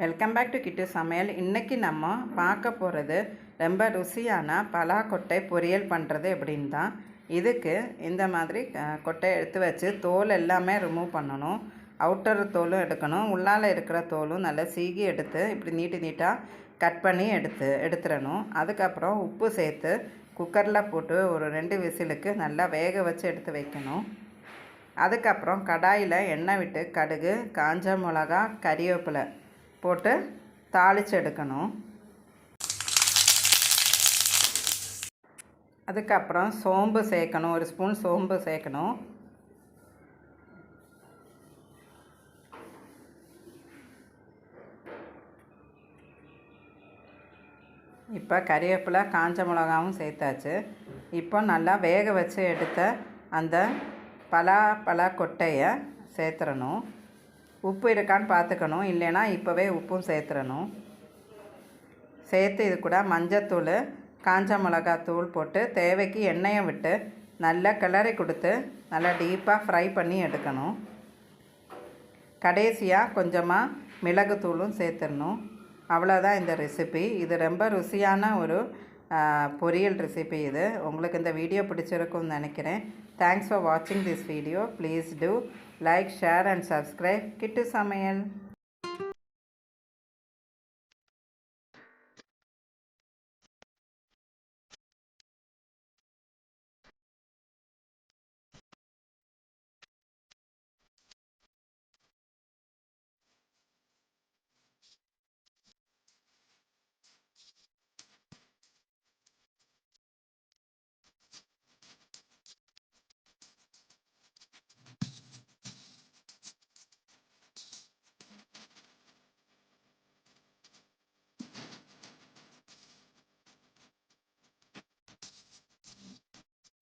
Welcome back to கிட்டு சமையல். இன்றைக்கி நம்ம பார்க்க போகிறது ரொம்ப ருசியான பலாக்கொட்டை பொரியல் பண்ணுறது எப்படின்னு தான். இதுக்கு இந்த மாதிரி கொட்டை எடுத்து வச்சு தோல் எல்லாமே ரிமூவ் பண்ணணும். அவுட்டர் தோலும் எடுக்கணும், உள்ளால் இருக்கிற தோலும் நல்லா சீகி எடுத்து இப்படி நீட்டாக கட் பண்ணி எடுத்துடணும். அதுக்கப்புறம் உப்பு சேர்த்து குக்கரில் போட்டு ஒரு 2 விசிலுக்கு நல்லா வேக வச்சு எடுத்து வைக்கணும். அதுக்கப்புறம் கடாயில் எண்ணெய் விட்டு கடுகு, காஞ்ச மிளகா, கறிவேப்பிலை போட்டு தாளித்து எடுக்கணும். அதுக்கப்புறம் சோம்பு சேர்க்கணும், 1 ஸ்பூன் சோம்பு சேர்க்கணும். இப்போ கறிவேப்பிலை, காஞ்ச மிளகாவும் சேர்த்தாச்சு. இப்போ நல்லா வேக வச்சு எடுத்த அந்த பலா கொட்டையை சேர்த்துடணும். உப்பு இருக்கான்னு பார்த்துக்கணும், இல்லைன்னா இப்போவே உப்பும் சேர்த்துடணும். சேர்த்து இது கூட மஞ்சத்தூள், காஞ்ச மிளகாத்தூள் போட்டு தேவைக்கு எண்ணெயை விட்டு நல்லா கிளறி கொடுத்து நல்லா டீப்பாக ஃப்ரை பண்ணி எடுக்கணும். கடைசியாக கொஞ்சமாக மிளகுத்தூளும் சேர்த்துடணும். அவ்வளோதான் இந்த ரெசிபி. இது ரொம்ப ருசியான ஒரு பொரியல் ரெசிபி. இது உங்களுக்கு இந்த வீடியோ பிடிச்சிருக்கும்னு நினைக்கிறேன். தேங்க்ஸ் ஃபார் வாட்சிங் this video. Please do like, share and subscribe Kittu சமையல்.